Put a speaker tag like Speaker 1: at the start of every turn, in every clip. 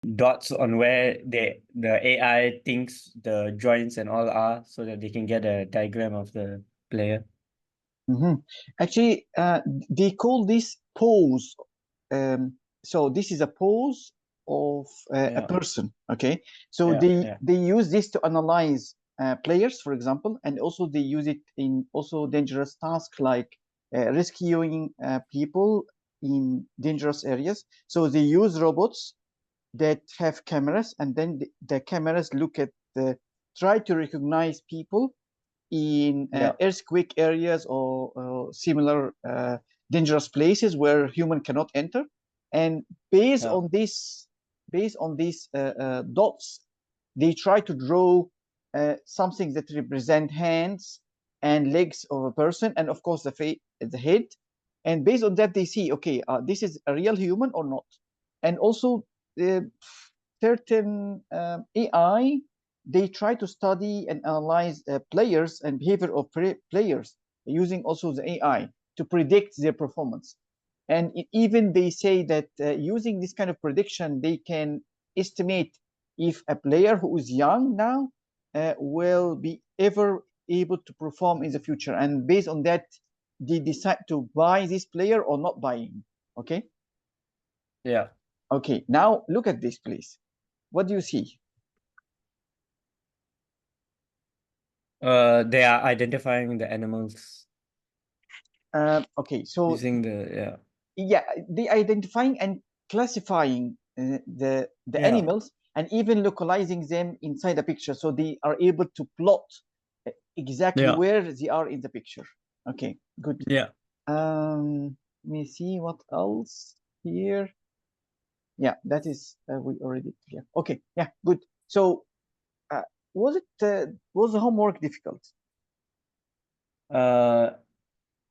Speaker 1: dots on where the AI thinks the joints and all are, so that they can get a diagram of the player.
Speaker 2: Actually, they call this pose. So this is a pose of a
Speaker 1: Yeah.
Speaker 2: person. Okay, so
Speaker 1: Yeah.
Speaker 2: they
Speaker 1: Yeah.
Speaker 2: they use this to analyze players, for example, and also they use it in also dangerous tasks like rescuing people in dangerous areas. So they use robots that have cameras, and then the cameras look at try to recognize people in
Speaker 1: Yeah.
Speaker 2: earthquake areas or similar dangerous places where human cannot enter. And based
Speaker 1: Yeah.
Speaker 2: on this, based on these dots, they try to draw something that represent hands and legs of a person, and of course the face, the head. And based on that, they see, okay, this is a real human or not. And also, uh, certain AI, they try to study and analyze players and behavior of players using also the AI to predict their performance. And even they say that using this kind of prediction, they can estimate if a player who is young now will be ever able to perform in the future. And based on that, they decide to buy this player or not buying. Okay.
Speaker 1: Yeah.
Speaker 2: Okay. Now look at this, please. What do you see?
Speaker 1: They are identifying the animals
Speaker 2: Okay, so
Speaker 1: using the
Speaker 2: yeah, they identifying and classifying the
Speaker 1: yeah.
Speaker 2: animals and even localizing them inside the picture, so they are able to plot exactly
Speaker 1: Yeah.
Speaker 2: where they are in the picture. Okay, good.
Speaker 1: Yeah.
Speaker 2: Let me see what else here. Yeah, that is we already clear. Okay, yeah, good. So uh, was the homework difficult?
Speaker 1: Uh,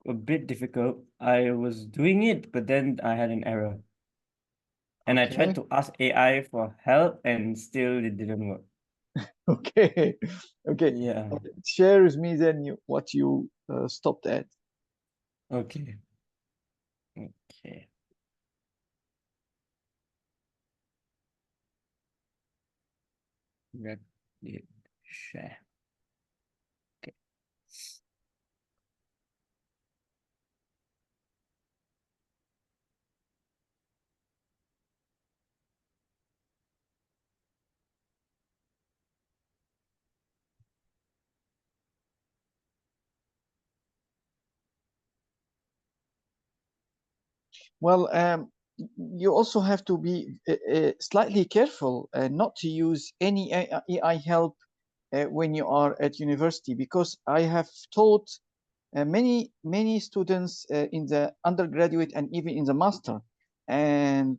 Speaker 1: a bit difficult. I was doing it, but then I had an error. And I tried
Speaker 2: Okay,
Speaker 1: to ask AI for help and still it didn't work.
Speaker 2: okay, okay.
Speaker 1: Yeah.
Speaker 2: Share with me then what you stopped at.
Speaker 1: Okay. Okay. Let it share. Okay.
Speaker 2: Well, you also have to be slightly careful not to use any AI help when you are at university, because I have taught many students in the undergraduate and even in the master, and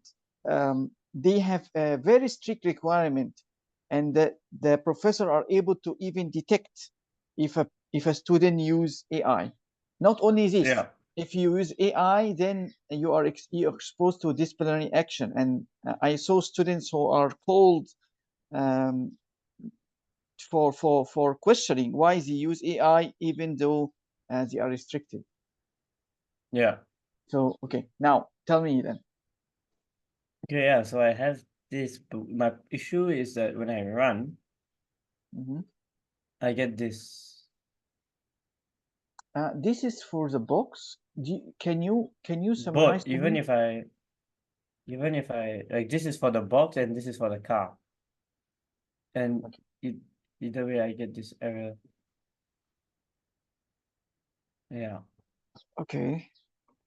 Speaker 2: they have a very strict requirement, and the professor are able to even detect if a student use AI. Not only this,
Speaker 1: Yeah.
Speaker 2: if you use AI, then you're exposed to disciplinary action. And I saw students who are called um, for questioning why they use AI even though they are restricted.
Speaker 1: Yeah.
Speaker 2: So okay, now tell me then.
Speaker 1: Okay, yeah. So I have this, but my issue is that when I run,
Speaker 2: Mhm.
Speaker 1: I get this
Speaker 2: This is for the box. Can you
Speaker 1: both,
Speaker 2: summarize to me?
Speaker 1: even if I like this is for the box and this is for the car. And
Speaker 2: Okay.
Speaker 1: it, either way I get this error. Yeah.
Speaker 2: Okay,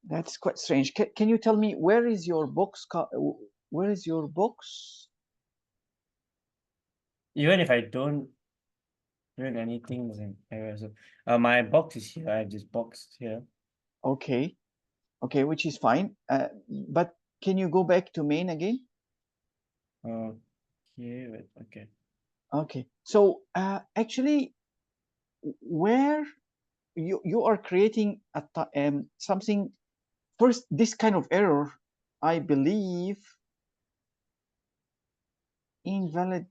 Speaker 2: that's quite strange. Can you tell me where is your box? Where is your box?
Speaker 1: Even if I don't doing anything, there's an error. So my box is here. I have this box here.
Speaker 2: Okay, okay, which is fine. But can you go back to main again?
Speaker 1: Okay, wait, okay.
Speaker 2: Okay, so actually, where you are creating something first, this kind of error, I believe, invalid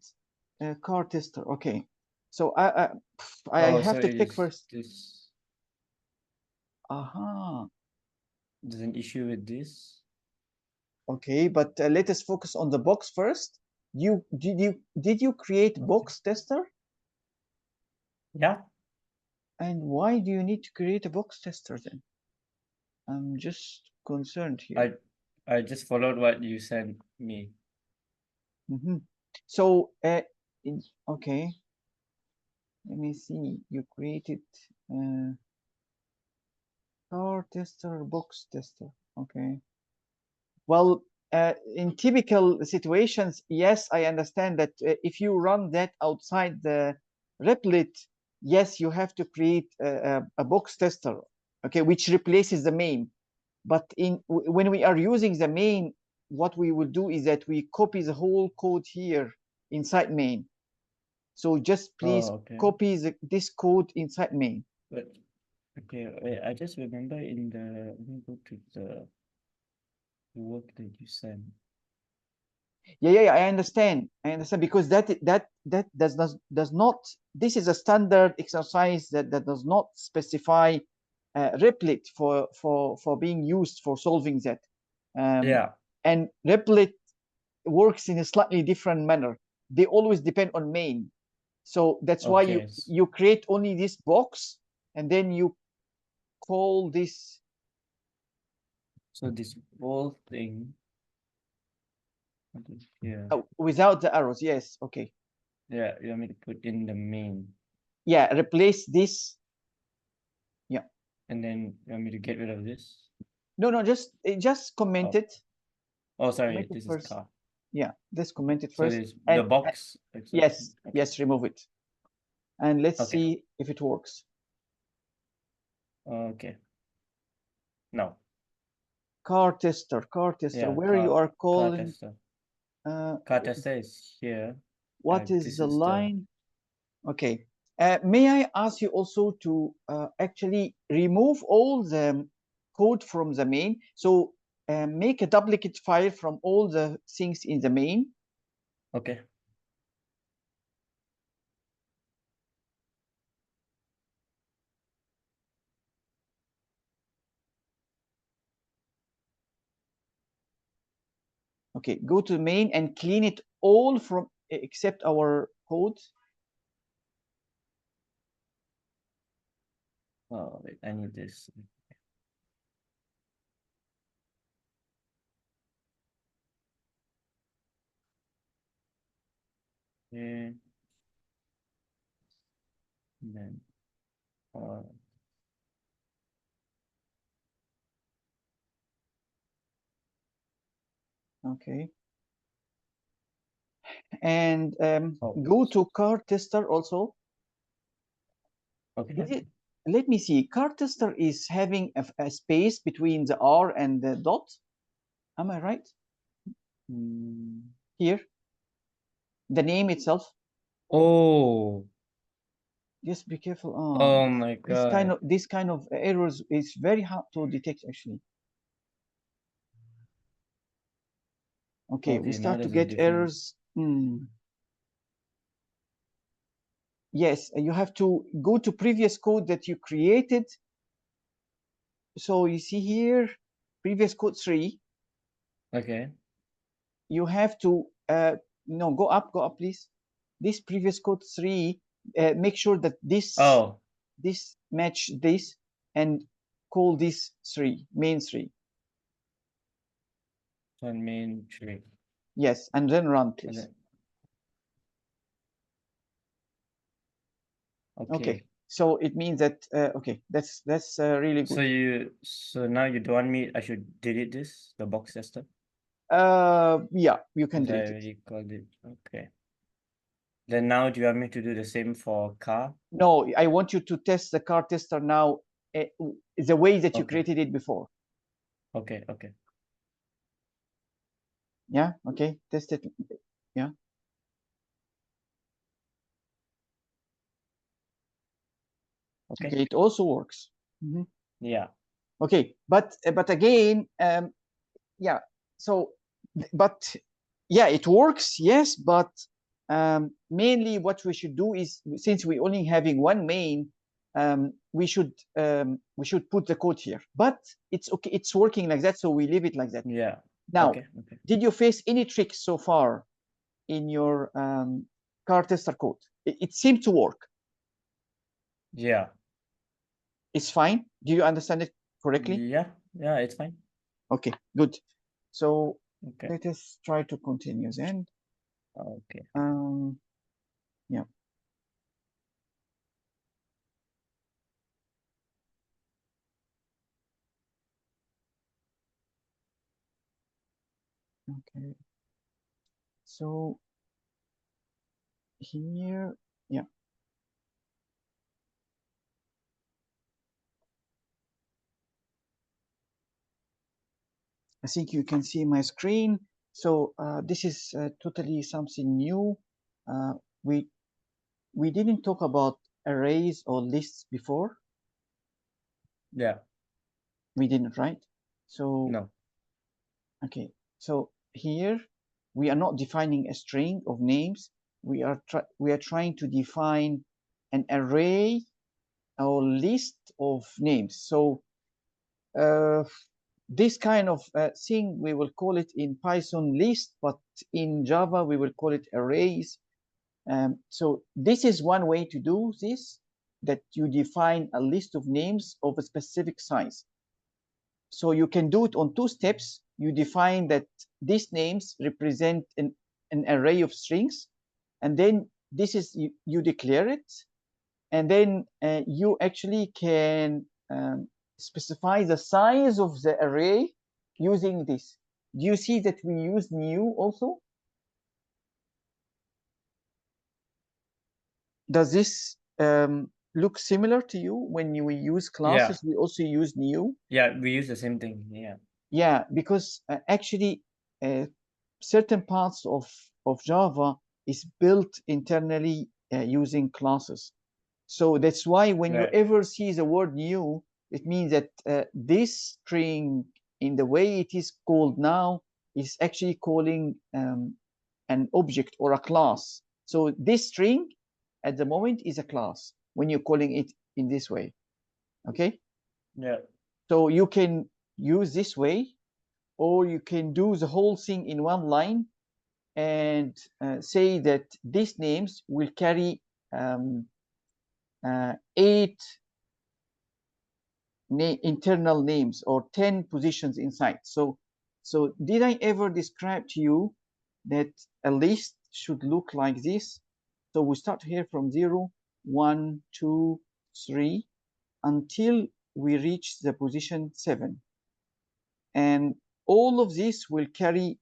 Speaker 2: car tester. Okay, so I
Speaker 1: Oh,
Speaker 2: have
Speaker 1: so
Speaker 2: to
Speaker 1: it
Speaker 2: check
Speaker 1: is
Speaker 2: first.
Speaker 1: this.
Speaker 2: Aha.
Speaker 1: There's an issue with this.
Speaker 2: Okay, but let us focus on the box first. Did you create box tester?
Speaker 1: Yeah,
Speaker 2: And why do you need to create a box tester then? I'm just concerned here.
Speaker 1: I just followed what you sent me.
Speaker 2: So, okay, let me see. You created car tester, box tester. Okay. Well, in typical situations, yes, I understand that if you run that outside the Replit, yes, you have to create a box tester, okay, which replaces the main. But when we are using the main, what we will do is that we copy the whole code here inside main. So just please
Speaker 1: Okay.
Speaker 2: copy this code inside main.
Speaker 1: But okay, wait, I just remember in the let me go to the work that you sent.
Speaker 2: Yeah, I understand. I understand because that does not. This is a standard exercise that does not specify Replit for being used for solving that.
Speaker 1: Yeah.
Speaker 2: And Replit works in a slightly different manner. They always depend on main. So that's why
Speaker 1: Okay.
Speaker 2: you create only this box and then you call this
Speaker 1: So this whole thing. Yeah.
Speaker 2: without the arrows. Yes, okay.
Speaker 1: Yeah, you want me to put in the main.
Speaker 2: Yeah, replace this. Yeah.
Speaker 1: And then you want me to get rid of this?
Speaker 2: No, just comment
Speaker 1: Oh,
Speaker 2: it.
Speaker 1: oh sorry,
Speaker 2: Comment it
Speaker 1: this is
Speaker 2: first.
Speaker 1: car.
Speaker 2: Yeah, just comment it
Speaker 1: So
Speaker 2: first.
Speaker 1: there's the
Speaker 2: And
Speaker 1: box.
Speaker 2: yes,
Speaker 1: Okay.
Speaker 2: yes, remove it. And let's
Speaker 1: Okay.
Speaker 2: see if it works.
Speaker 1: Okay. No.
Speaker 2: Car tester,
Speaker 1: Yeah,
Speaker 2: where you are
Speaker 1: car
Speaker 2: calling.
Speaker 1: tester.
Speaker 2: Uh,
Speaker 1: Car tester is here.
Speaker 2: what is
Speaker 1: This
Speaker 2: the
Speaker 1: is the
Speaker 2: line? Okay. May I ask you also to actually remove all the code from the main? So make a duplicate file from all the things in the main.
Speaker 1: okay.
Speaker 2: Okay, go to the main and clean it all from except our code.
Speaker 1: Oh wait, I need this. Okay. And then
Speaker 2: Okay. And
Speaker 1: oh
Speaker 2: go to car tester also.
Speaker 1: okay.
Speaker 2: Let me see. Car tester is having a space between the R and the dot. Am I right?
Speaker 1: Mm.
Speaker 2: Here, the name itself.
Speaker 1: Oh,
Speaker 2: Just be careful.
Speaker 1: oh my God.
Speaker 2: This kind of errors is very hard to detect actually. Okay, we
Speaker 1: Okay, now
Speaker 2: start to
Speaker 1: there's a
Speaker 2: get
Speaker 1: difference.
Speaker 2: errors. Yes, you have to go to previous code that you created. So you see here, previous code 3.
Speaker 1: Okay.
Speaker 2: You have to no, go up, please. This previous code 3, make sure that
Speaker 1: Oh,
Speaker 2: this match this and call this 3, main 3.
Speaker 1: one main tree.
Speaker 2: Yes, and then run,
Speaker 1: And
Speaker 2: please.
Speaker 1: then
Speaker 2: Okay,
Speaker 1: okay.
Speaker 2: so it means that okay, that's really good.
Speaker 1: So now you don't want me, I should delete this, the box tester?
Speaker 2: Yeah, you can
Speaker 1: Because I
Speaker 2: delete it.
Speaker 1: already called it. Okay. Then now do you want me to do the same for car?
Speaker 2: No, I want you to test the car tester now uh, the way that you
Speaker 1: Okay.
Speaker 2: created it before.
Speaker 1: Okay. Okay.
Speaker 2: Yeah, okay, test it. Yeah.
Speaker 1: Okay.
Speaker 2: Okay, it also works. Mhm.
Speaker 1: Yeah.
Speaker 2: Okay, but again, yeah. So, but yeah, it works. Yes, but mainly what we should do is, since we only having one main, we should put the code here. But it's okay. It's working like that, so we leave it like that.
Speaker 1: Yeah.
Speaker 2: Now,
Speaker 1: Okay. Okay.
Speaker 2: did you face any tricks so far? in your car tester code. It seemed to work.
Speaker 1: Yeah.
Speaker 2: It's fine. Do you understand it correctly?
Speaker 1: Yeah. Yeah, it's fine.
Speaker 2: Okay, good. So
Speaker 1: Okay.
Speaker 2: let us try to continue then.
Speaker 1: Okay.
Speaker 2: Yeah. Okay. So here, yeah. I think you can see my screen. So this is totally something new. Uh, we we didn't talk about arrays or lists before.
Speaker 1: Yeah.
Speaker 2: We didn't, right? So
Speaker 1: No.
Speaker 2: okay. So here we are not defining a string of names. We are trying to define an array or list of names. So uh, this kind of thing, we will call it in Python list, but in Java, we will call it arrays. So this is one way to do this, that you define a list of names of a specific size. So you can do it on two steps. You define that these names represent an array of strings, and then this is you declare it, and then you actually can specify the size of the array using this. Do you see that we use new also? Does this look similar to you? When we use
Speaker 1: Yeah.
Speaker 2: classes, we also use new.
Speaker 1: Yeah, we use the same thing. Yeah.
Speaker 2: Yeah, because actually certain parts of Java is built internally using classes. So that's why when you
Speaker 1: Right.
Speaker 2: ever see the word new, it means that this string, in the way it is called now, is actually calling an object or a class. So this string at the moment is a class when you're calling it in this way. Okay.
Speaker 1: Yeah.
Speaker 2: So you can use this way, or you can do the whole thing in one line and say that these names will carry um, 8 internal names or 10 positions inside. So did I ever describe to you that a list should look like this? So we start here from 0, 1, 2, 3, until we reach the position 7. And all of this will carry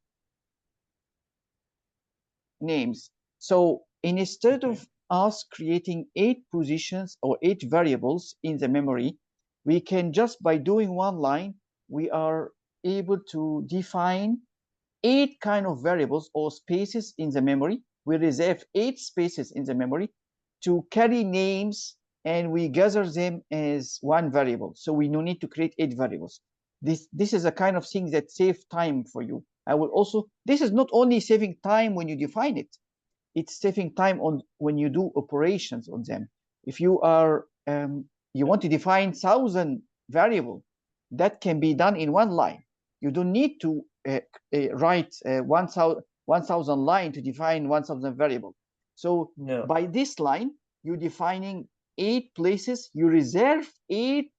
Speaker 2: names. So instead
Speaker 1: Okay.
Speaker 2: of us creating 8 positions or 8 variables in the memory, we can just by doing one line, we are able to define 8 kind of variables or spaces in the memory. We reserve 8 spaces in the memory to carry names, and we gather them as one variable. So we no need to create 8 variables. This is a kind of thing that save time for you. I will also, this is not only saving time when you define it, it's saving time on when you do operations on them. If you are you want to define 1,000 variable, that can be done in one line. You don't need to write 1,000 line to define 1,000 variable. So
Speaker 1: No.
Speaker 2: by this line, you're defining 8 places. You reserve 8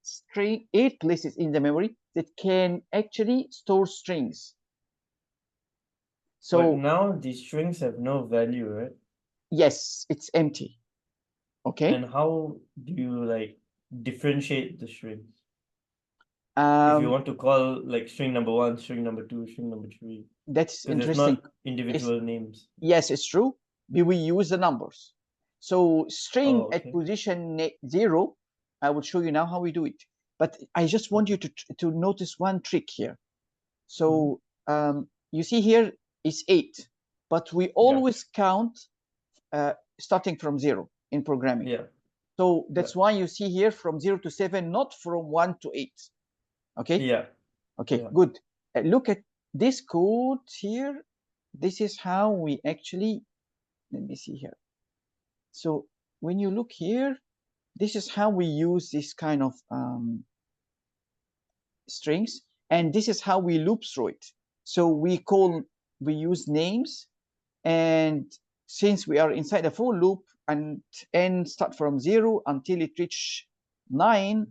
Speaker 2: places in the memory that can actually store strings.
Speaker 1: But
Speaker 2: So
Speaker 1: now these strings have no value, right?
Speaker 2: yes, it's empty. Okay.
Speaker 1: And how do you like differentiate the strings? If you
Speaker 2: Um,
Speaker 1: want to call like string number one, string number two, string number three,
Speaker 2: that's
Speaker 1: because it's
Speaker 2: interesting.
Speaker 1: not
Speaker 2: It's,
Speaker 1: individual names.
Speaker 2: yes, it's true. We use the numbers. So string
Speaker 1: Oh,
Speaker 2: at
Speaker 1: okay.
Speaker 2: position 0, I will show you now how we do it. But I just want you
Speaker 1: Okay.
Speaker 2: to notice one trick here.
Speaker 1: Mhm.
Speaker 2: So you see here is 8, but we
Speaker 1: Yeah.
Speaker 2: always count starting from 0 in programming.
Speaker 1: Yeah.
Speaker 2: So
Speaker 1: Yeah.
Speaker 2: that's why you see here from 0 to 7, not from 1 to 8. Okay.
Speaker 1: Yeah.
Speaker 2: Okay,
Speaker 1: Yeah.
Speaker 2: good. Look at this code here. This is how we actually, let me see here. So when you look here, this is how we use this kind of strings, and this is how we loop through it. So we use names, And since we are inside a for loop and n start from 0 until it reach 9,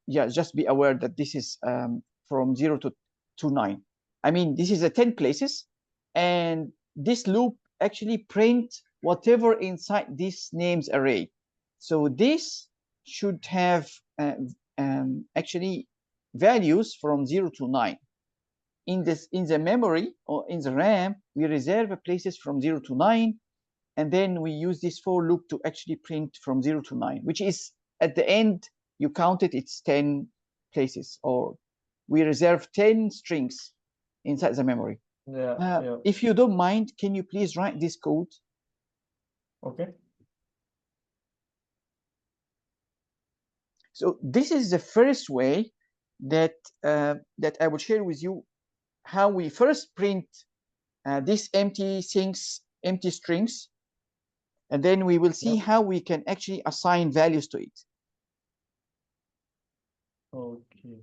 Speaker 2: yeah, just be aware that this is from 0 to 9. I mean, this is a 10 places, and this loop actually print whatever inside this names array. So this should have actually values from 0 to 9. In the memory or in the RAM, we reserve places from 0 to 9, and then we use this for loop to actually print from 0 to 9, which is at the end you count it, it's 10 places, or we reserve 10 strings inside the memory.
Speaker 1: Yeah.
Speaker 2: If you don't mind, can you please write this code?
Speaker 1: Okay.
Speaker 2: So this is the first way that that I will share with you how we first print these empty things, empty strings, and then we will see how we can actually assign values to it.
Speaker 1: Okay.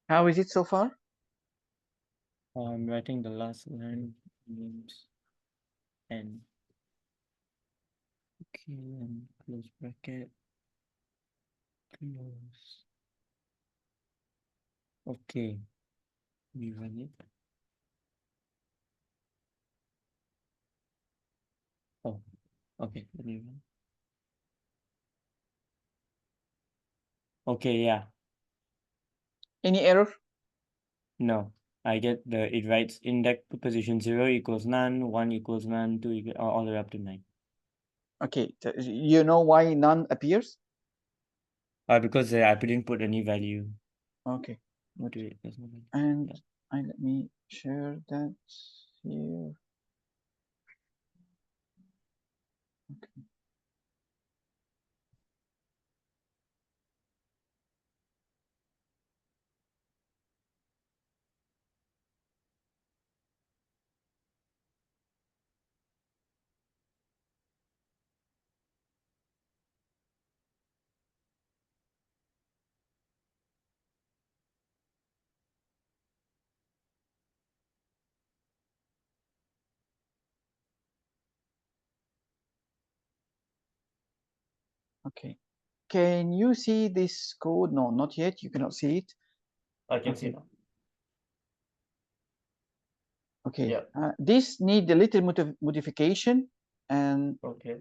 Speaker 2: How is it so far?
Speaker 1: I'm writing the last line names and okay, and close bracket, close. Okay, we run it. Oh, okay, let me run. Okay, yeah.
Speaker 2: Any error?
Speaker 1: No, I get it writes index position 0 equals none, 1 equals none, 2 equals all the way up to 9.
Speaker 2: Okay, you know why none appears?
Speaker 1: Because I didn't put any value
Speaker 2: Okay, good.
Speaker 1: to it. There's no value.
Speaker 2: And
Speaker 1: Yeah.
Speaker 2: let me share that here. Okay. Okay. Can you see this code? No, not yet. You cannot see it.
Speaker 1: I can see now.
Speaker 2: Okay.
Speaker 1: Yeah.
Speaker 2: This need a little modification and
Speaker 1: Okay.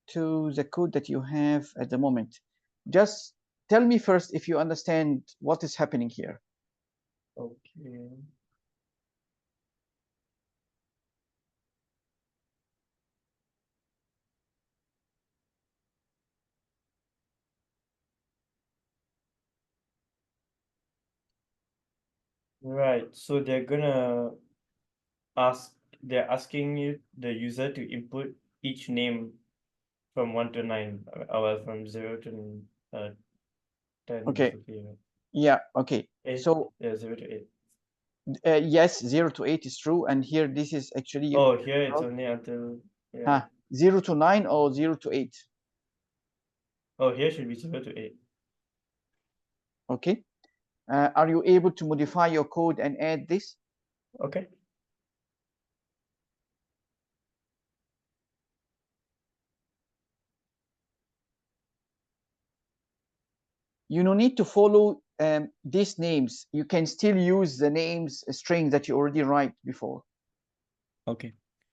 Speaker 2: to the code that you have at the moment. Just tell me first if you understand what is happening here.
Speaker 1: Okay. Right. So they're asking you the user to input each name from 1 to 9, well, from 0 to 10 is
Speaker 2: Okay.
Speaker 1: okay, right?
Speaker 2: Yeah. Okay.
Speaker 1: 8,
Speaker 2: So
Speaker 1: 0 to 8.
Speaker 2: yes, 0 to 8 is true, and here this is actually you
Speaker 1: Oh,
Speaker 2: can
Speaker 1: here it's
Speaker 2: out.
Speaker 1: only until, yeah.
Speaker 2: 0 to 9 or 0 to 8.
Speaker 1: Oh, here should be 0 to 8.
Speaker 2: Okay. Are you able to modify your code and add this?
Speaker 1: Okay.
Speaker 2: you no need to follow these names. You can still use the names string that you already write before.
Speaker 1: Okay.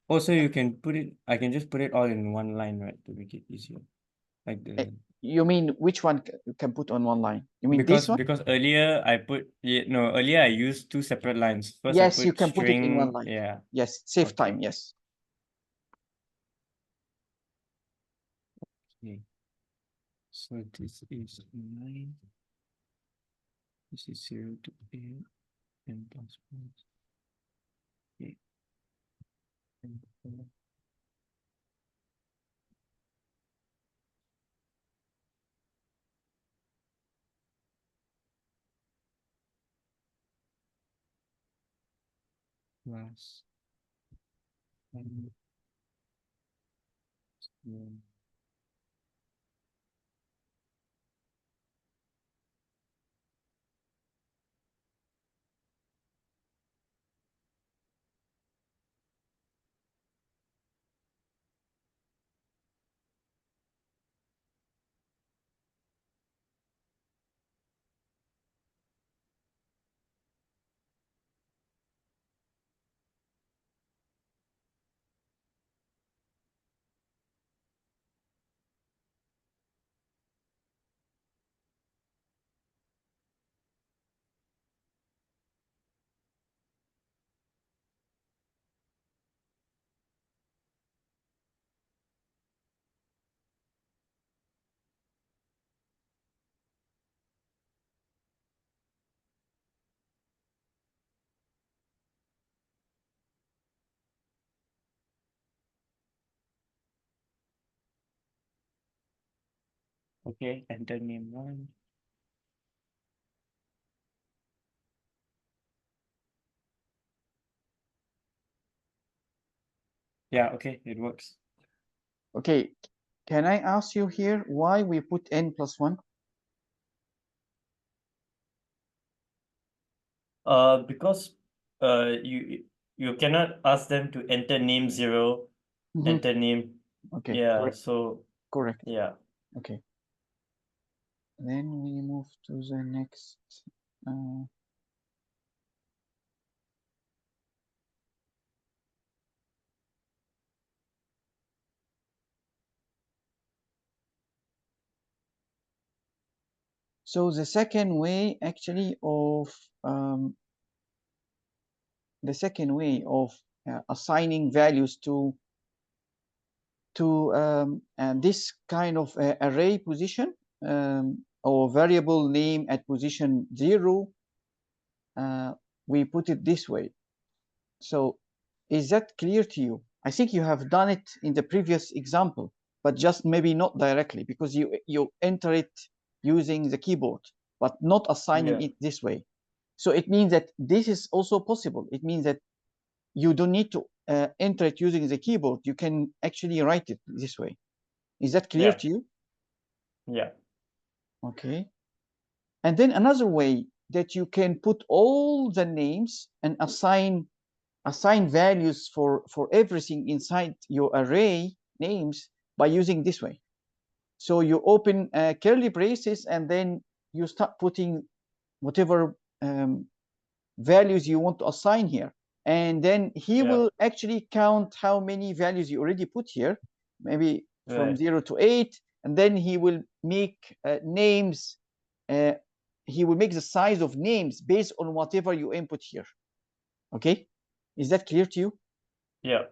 Speaker 1: Also, you can put it, I can just put it all in one line, right, to make it easier. Like the
Speaker 2: You mean which one you can put on one line? You mean
Speaker 1: because
Speaker 2: this one?
Speaker 1: because earlier I put earlier I used two separate lines. First I
Speaker 2: Yes, you
Speaker 1: put
Speaker 2: can put it in one
Speaker 1: string,
Speaker 2: line.
Speaker 1: yeah.
Speaker 2: Yes, save
Speaker 1: Okay.
Speaker 2: time. Yes.
Speaker 1: Okay. So this is 9. This is 0 to 8 and plus 8 and 4. Plus 1, 2, okay, enter name 1. Yeah, okay, it works.
Speaker 2: Okay. Can I ask you here why we put n plus 1?
Speaker 1: Because you cannot ask them to enter name 0, enter name.
Speaker 2: Okay,
Speaker 1: Yeah,
Speaker 2: correct.
Speaker 1: so
Speaker 2: Correct.
Speaker 1: yeah.
Speaker 2: Okay. Then we move to the next. So the second way actually of assigning values to this kind of array position or variable name at position 0, we put it this way. So is that clear to you? I think you have done it in the previous example, but just maybe not directly, because you enter it using the keyboard, but not assigning
Speaker 1: Yeah.
Speaker 2: it this way. So it means that this is also possible. It means that you don't need to enter it using the keyboard. You can actually write it this way. Is that clear
Speaker 1: Yeah.
Speaker 2: to you?
Speaker 1: Yeah.
Speaker 2: Okay. And then another way that you can put all the names and assign values for everything inside your array names by using this way. So you open curly braces and then you start putting whatever values you want to assign here, and then he will actually count how many values you already put here, maybe from 0 to 8, and then he will make names. He will make the size of names based on whatever you input here. Okay, is that clear to you?
Speaker 1: Yeah.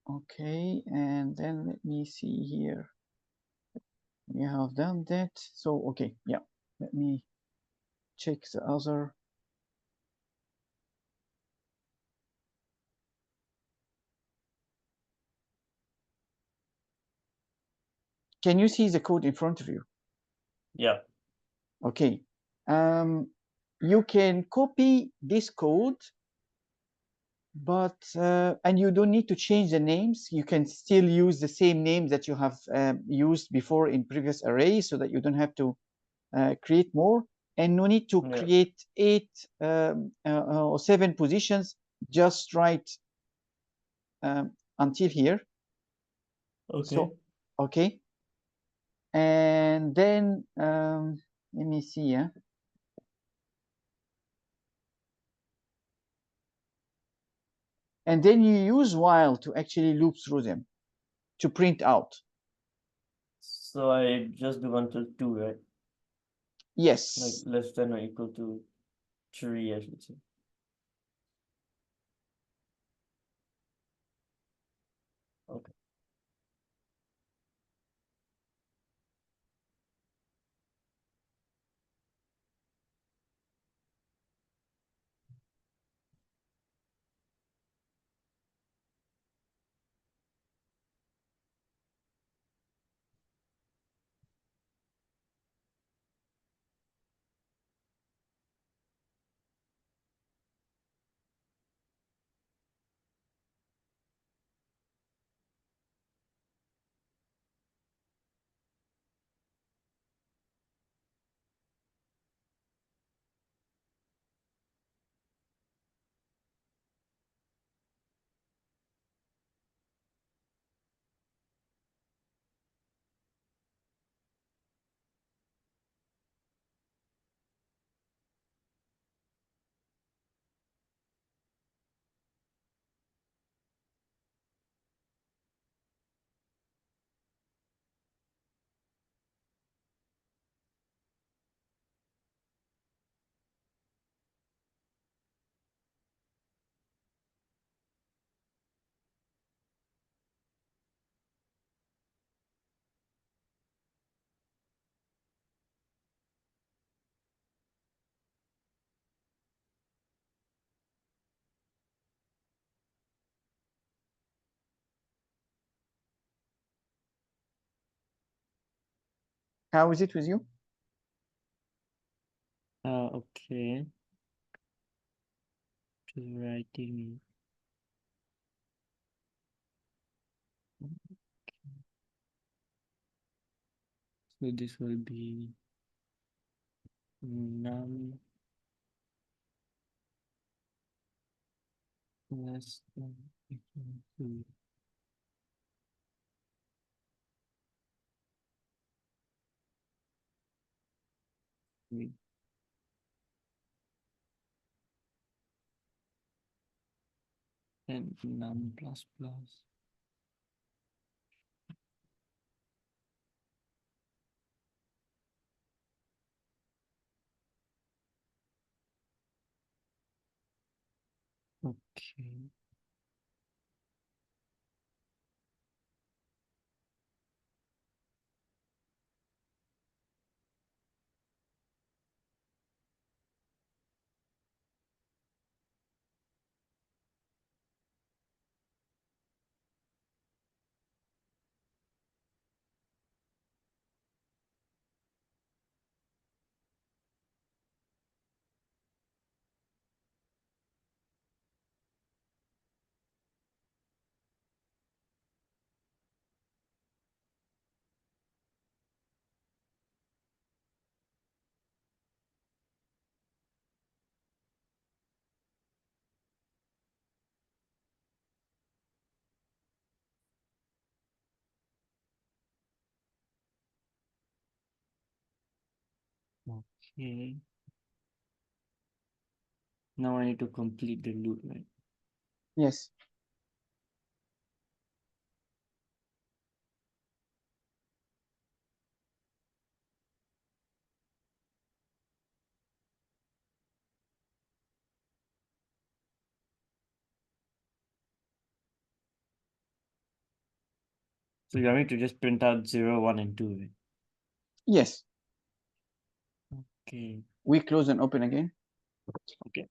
Speaker 2: Okay, and then let me see here. We have done that. So okay, yeah, let me check the other. Can you see the code in front of you?
Speaker 1: Yeah.
Speaker 2: Okay. You can copy this code, but and you don't need to change the names. You can still use the same names that you have used before in previous arrays, so that you don't have to create more, and no need to create 8 or 7 positions. Just write until here.
Speaker 1: Okay.
Speaker 2: So okay. And then let me see, yeah. And then you use while to actually loop through them to print out.
Speaker 1: So I just do until 2, right?
Speaker 2: Yes.
Speaker 1: Like less than or equal to 3, I should say. Okay.
Speaker 2: How is it with you?
Speaker 1: Okay. Just writing. So this will be num less than equal to 3. And num plus plus. Okay. Okay. Now I need to complete the loop, right?
Speaker 2: Yes.
Speaker 1: So you want me to just print out 0, 1, and 2, right?
Speaker 2: Yes.
Speaker 1: Okay.
Speaker 2: We close and open again.
Speaker 1: Okay.